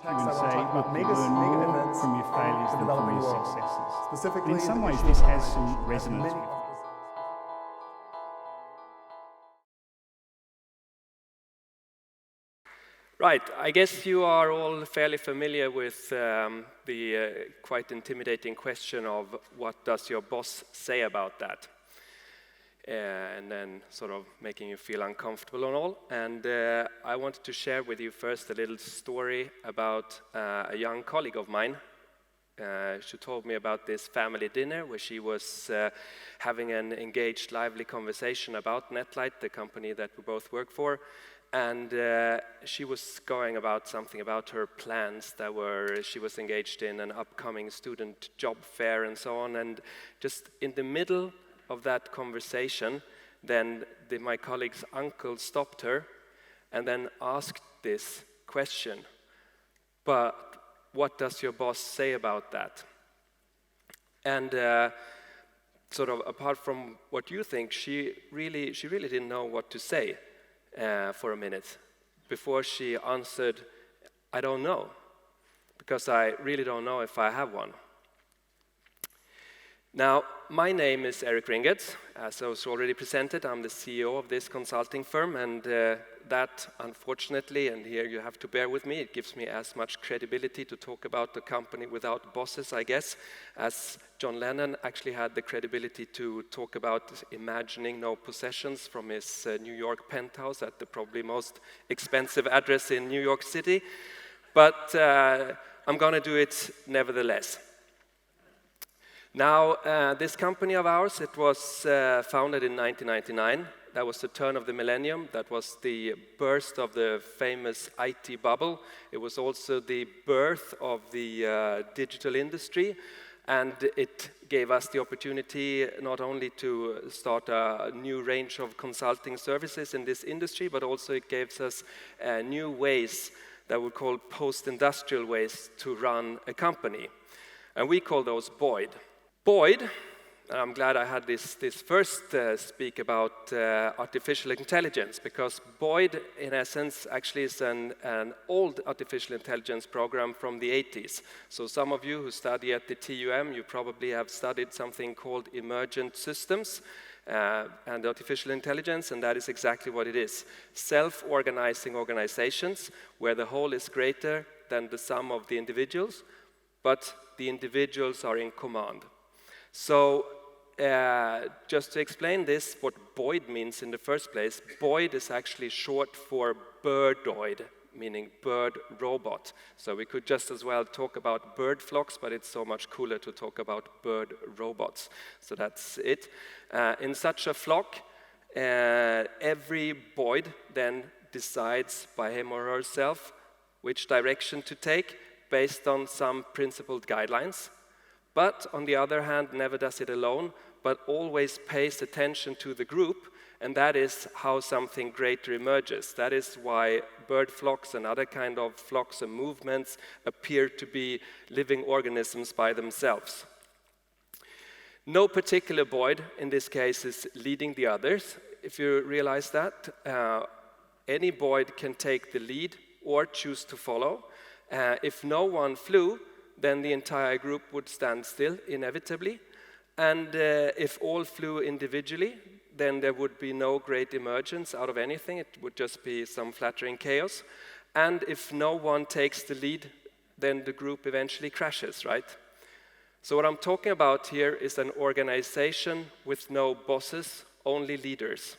You can say, look, you learn more from your failures than from your successes. Specifically, in some ways, the this issue of has some organization. resonance with. Right, I guess you are all fairly familiar with the quite intimidating question of what does your boss say about that? And then sort of making you feel uncomfortable and all. And I wanted to share with you first a little story about a young colleague of mine. She told me about this family dinner where she was having an engaged, lively conversation about Netlight, the company that we both work for. And she was going about something about her plans that she was engaged in an upcoming student job fair and so on. And just in the middle of that conversation, then my colleague's uncle stopped her and then asked this question. But what does your boss say about that? And sort of apart from what you think, she really didn't know what to say. For a minute before she answered, I don't know, because I really don't know if I have one. Now, my name is Erik Ringertz. As I was already presented, I'm the CEO of this consulting firm, and that, unfortunately, and here you have to bear with me, it gives me as much credibility to talk about the company without bosses, I guess, as John Lennon actually had the credibility to talk about imagining no possessions from his New York penthouse at the probably most expensive address in New York City. But I'm going to do it nevertheless. Now, this company of ours, it was founded in 1999. That was the turn of the millennium. That was the burst of the famous IT bubble. It was also the birth of the digital industry. And it gave us the opportunity not only to start a new range of consulting services in this industry, but also it gives us new ways that we call post-industrial ways to run a company. And we call those Boid. Boid, and I'm glad I had this first speak about artificial intelligence, because Boid, in essence, actually is an old artificial intelligence program from the 80s. So some of you who study at the TUM, you probably have studied something called emergent systems and artificial intelligence, and that is exactly what it is. Self-organizing organizations where the whole is greater than the sum of the individuals, but the individuals are in command. So just to explain this, what Boid means in the first place, Boid is actually short for birdoid, meaning bird robot. So we could just as well talk about bird flocks, but it's so much cooler to talk about bird robots. So that's it. In such a flock, every Boid then decides by him or herself which direction to take based on some principled guidelines. But on the other hand, never does it alone, but always pays attention to the group, and that is how something greater emerges. That is why bird flocks and other kind of flocks and movements appear to be living organisms by themselves. No particular Boid, in this case, is leading the others. If you realize that, any Boid can take the lead or choose to follow. If no one flew, then the entire group would stand still, inevitably. And if all flew individually, then there would be no great emergence out of anything. It would just be some flattering chaos. And if no one takes the lead, then the group eventually crashes, right? So what I'm talking about here is an organization with no bosses, only leaders.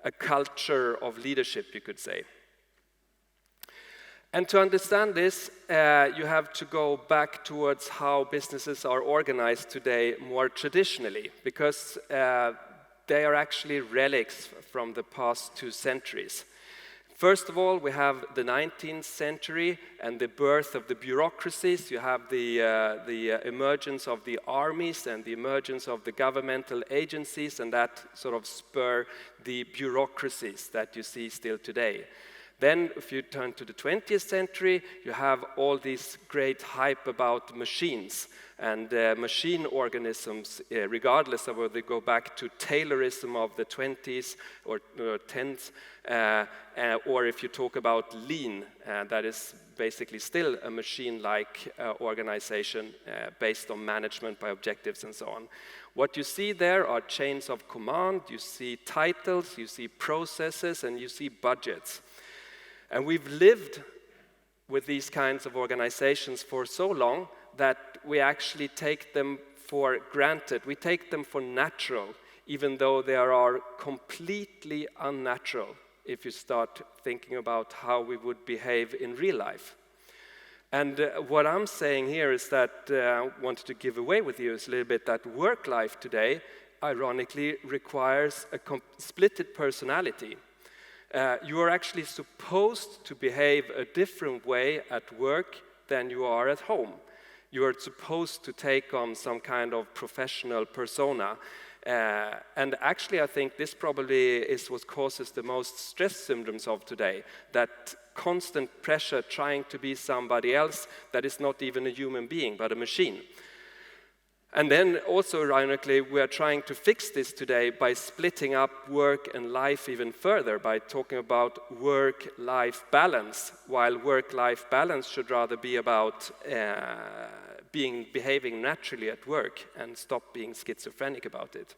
A culture of leadership, you could say. And to understand this, you have to go back towards how businesses are organized today more traditionally, because they are actually relics from the past 2 centuries. First of all, we have the 19th century and the birth of the bureaucracies. You have the emergence of the armies and the emergence of the governmental agencies, and that sort of spur the bureaucracies that you see still today. Then, if you turn to the 20th century, you have all this great hype about machines and machine organisms, regardless of whether they go back to Taylorism of the 20s or 10s, or if you talk about lean, that is basically still a machine-like organization based on management by objectives and so on. What you see there are chains of command, you see titles, you see processes, and you see budgets. And we've lived with these kinds of organizations for so long that we actually take them for granted. We take them for natural, even though they are completely unnatural if you start thinking about how we would behave in real life. And what I'm saying here is that I wanted to give away with you is a little bit that work life today, ironically, requires a splitted personality. You are actually supposed to behave a different way at work than you are at home. You are supposed to take on some kind of professional persona. And actually, I think this probably is what causes the most stress symptoms of today, that constant pressure trying to be somebody else that is not even a human being, but a machine. And then also, ironically, we are trying to fix this today by splitting up work and life even further, by talking about work-life balance, while work-life balance should rather be about behaving naturally at work and stop being schizophrenic about it.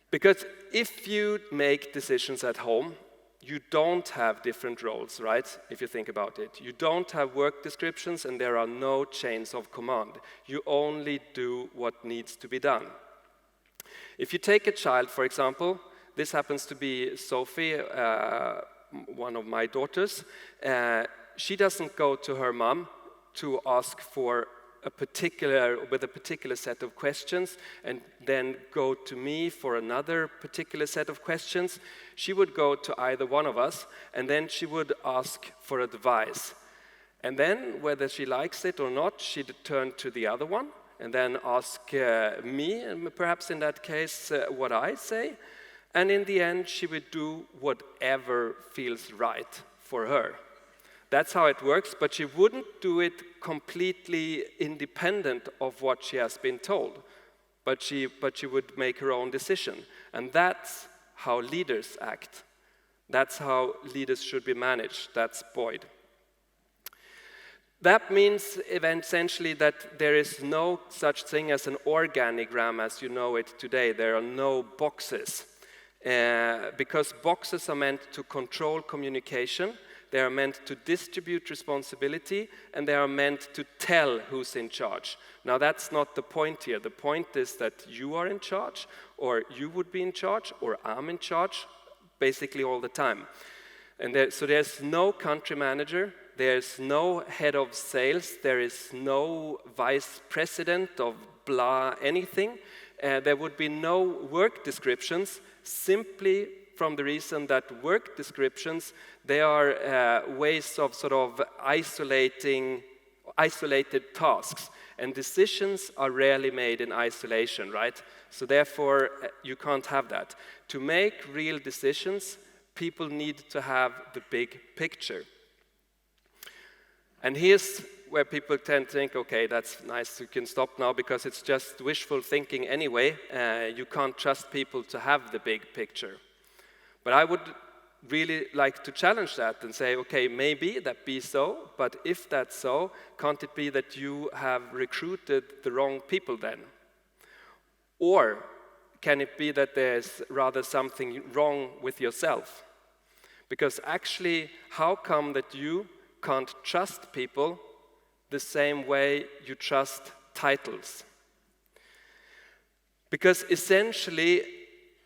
Because if you make decisions at home, you don't have different roles, right? If you think about it. You don't have work descriptions and there are no chains of command. You only do what needs to be done. If you take a child, for example, this happens to be Sophie, one of my daughters. She doesn't go to her mom to ask for with a particular set of questions and then go to me for another particular set of questions. She would go to either one of us and then she would ask for advice. And then whether she likes it or not, she'd turn to the other one and then ask me, and perhaps in that case, what I say. And in the end, she would do whatever feels right for her. That's how it works, but she wouldn't do it completely independent of what she has been told. But she would make her own decision. And that's how leaders act. That's how leaders should be managed. That's Boid. That means essentially that there is no such thing as an organigram as you know it today. There are no boxes. Because boxes are meant to control communication. They are meant to distribute responsibility, and they are meant to tell who's in charge. Now, that's not the point here. The point is that you are in charge, or you would be in charge, or I'm in charge, basically all the time. And so there's no country manager, there's no head of sales, there is no vice president of blah anything. There would be no work descriptions, simply from the reason that work descriptions, they are ways of sort of isolated tasks, and decisions are rarely made in isolation, right? So therefore, you can't have that. To make real decisions, people need to have the big picture. And here's where people tend to think, okay, that's nice, you can stop now because it's just wishful thinking anyway. You can't trust people to have the big picture. But I would really like to challenge that and say, okay, maybe that be so, but if that's so, can't it be that you have recruited the wrong people then? Or can it be that there's rather something wrong with yourself? Because actually, how come that you can't trust people the same way you trust titles? Because essentially,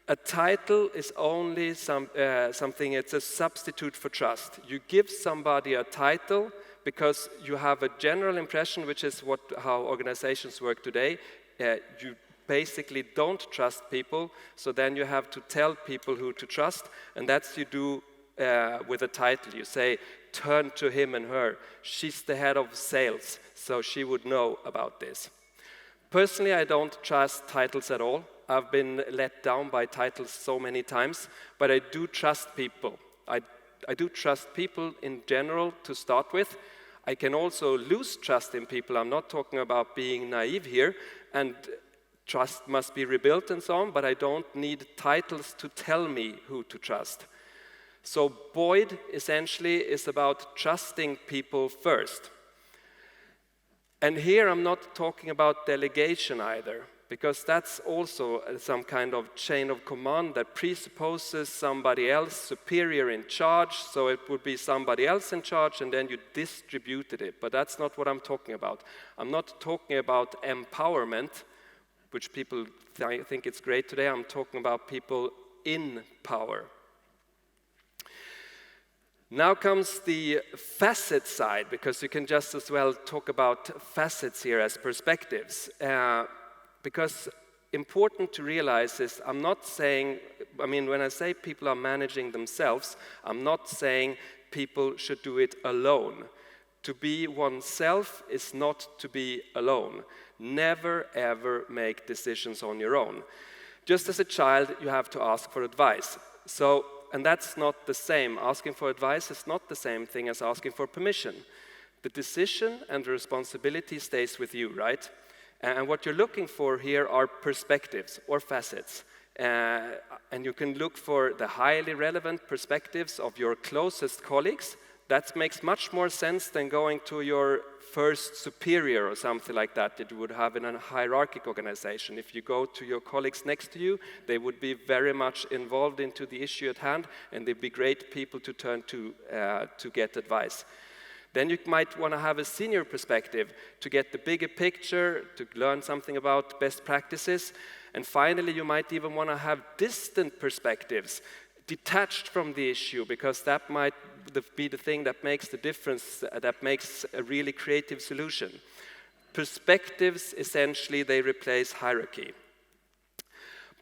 a title is only something, it's a substitute for trust. You give somebody a title because you have a general impression, which is how organizations work today. You basically don't trust people, so then you have to tell people who to trust, and that's you do with a title. You say, turn to him and her. She's the head of sales, so she would know about this. Personally, I don't trust titles at all. I've been let down by titles so many times, but I do trust people. I do trust people in general to start with. I can also lose trust in people. I'm not talking about being naive here, and trust must be rebuilt and so on, but I don't need titles to tell me who to trust. So Boid essentially is about trusting people first. And here I'm not talking about delegation either, because that's also some kind of chain of command that presupposes somebody else superior in charge, so it would be somebody else in charge and then you distributed it. But that's not what I'm talking about. I'm not talking about empowerment, which people think it's great today. I'm talking about people in power. Now comes the facet side, because you can just as well talk about facets here as perspectives. Because important to realize is, I'm not saying, when I say people are managing themselves, I'm not saying people should do it alone. To be oneself is not to be alone. Never ever make decisions on your own. Just as a child, you have to ask for advice. And that's not the same. Asking for advice is not the same thing as asking for permission. The decision and the responsibility stays with you, right? And what you're looking for here are perspectives or facets. And you can look for the highly relevant perspectives of your closest colleagues. That makes much more sense than going to your first superior or something like that you would have in a hierarchical organization. If you go to your colleagues next to you, they would be very much involved into the issue at hand, and they'd be great people to turn to get advice. Then you might want to have a senior perspective to get the bigger picture, to learn something about best practices. And finally, you might even want to have distant perspectives, detached from the issue, because that might be the thing that makes the difference, that makes a really creative solution. Perspectives, essentially, they replace hierarchy.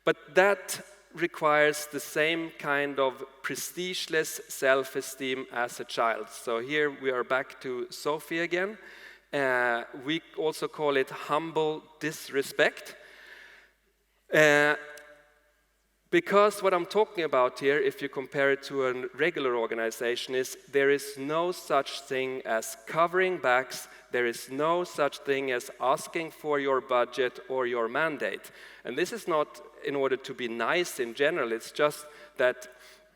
But that requires the same kind of prestigeless self-esteem as a child. So here we are back to Sophie again. We also call it humble disrespect. Because what I'm talking about here, if you compare it to a regular organization, is there is no such thing as covering backs, there is no such thing as asking for your budget or your mandate. And this is not in order to be nice in general, it's just that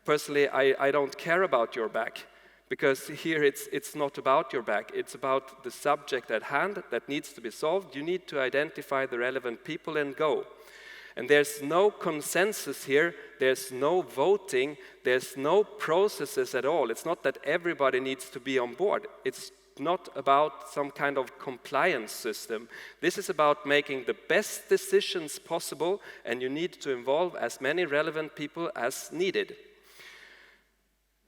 personally I don't care about your back. Because here it's not about your back, it's about the subject at hand that needs to be solved. You need to identify the relevant people and go. And there's no consensus here, there's no voting, there's no processes at all. It's not that everybody needs to be on board. It's not about some kind of compliance system. This is about making the best decisions possible, and you need to involve as many relevant people as needed.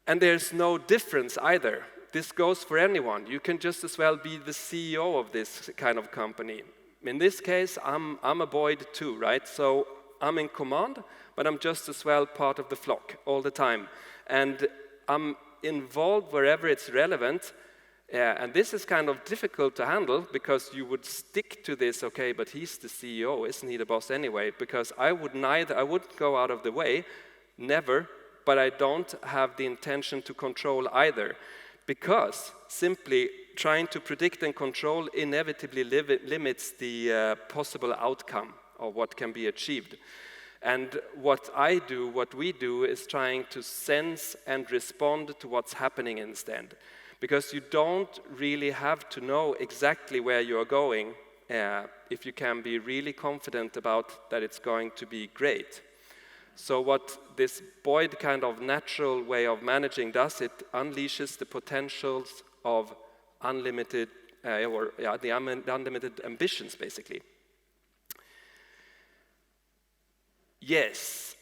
And there's no difference either. This goes for anyone. You can just as well be the CEO of this kind of company. In this case, I'm a Boid too, right? So I'm in command, but I'm just as well part of the flock all the time. And I'm involved wherever it's relevant. And this is kind of difficult to handle because you would stick to this, okay, but he's the CEO, isn't he the boss anyway? Because I wouldn't go out of the way, never, but I don't have the intention to control either. Because simply trying to predict and control inevitably limits the possible outcome of what can be achieved. And what we do is trying to sense and respond to what's happening instead. Because you don't really have to know exactly where you're going if you can be really confident about that it's going to be great. So what this Boid kind of natural way of managing does, it unleashes the potentials of unlimited, the unlimited ambitions, basically. Yes,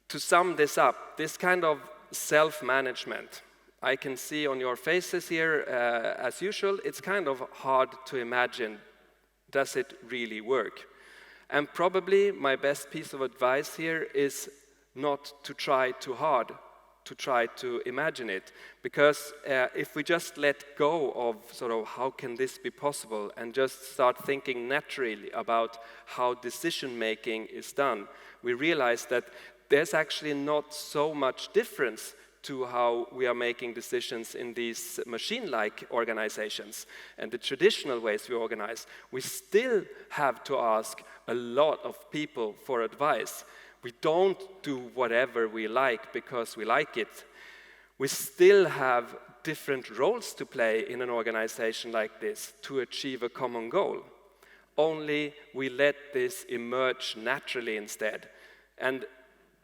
to sum this up, this kind of self-management, I can see on your faces here, as usual, it's kind of hard to imagine, does it really work? And probably my best piece of advice here is not to try too hard to try to imagine it. Because if we just let go of sort of how can this be possible and just start thinking naturally about how decision making is done, we realize that there's actually not so much difference to how we are making decisions in these machine-like organizations and the traditional ways we organize. We still have to ask a lot of people for advice. We don't do whatever we like because we like it. We still have different roles to play in an organization like this to achieve a common goal. Only we let this emerge naturally instead. And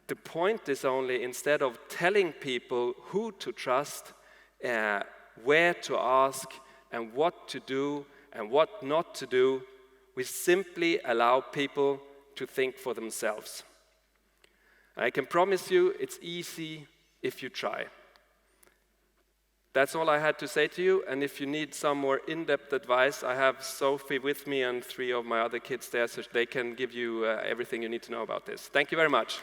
the point is only, instead of telling people who to trust, where to ask, and what to do and what not to do, we simply allow people to think for themselves. I can promise you it's easy if you try. That's all I had to say to you, and if you need some more in-depth advice, I have Sophie with me and 3 of my other kids there, so they can give you everything you need to know about this. Thank you very much.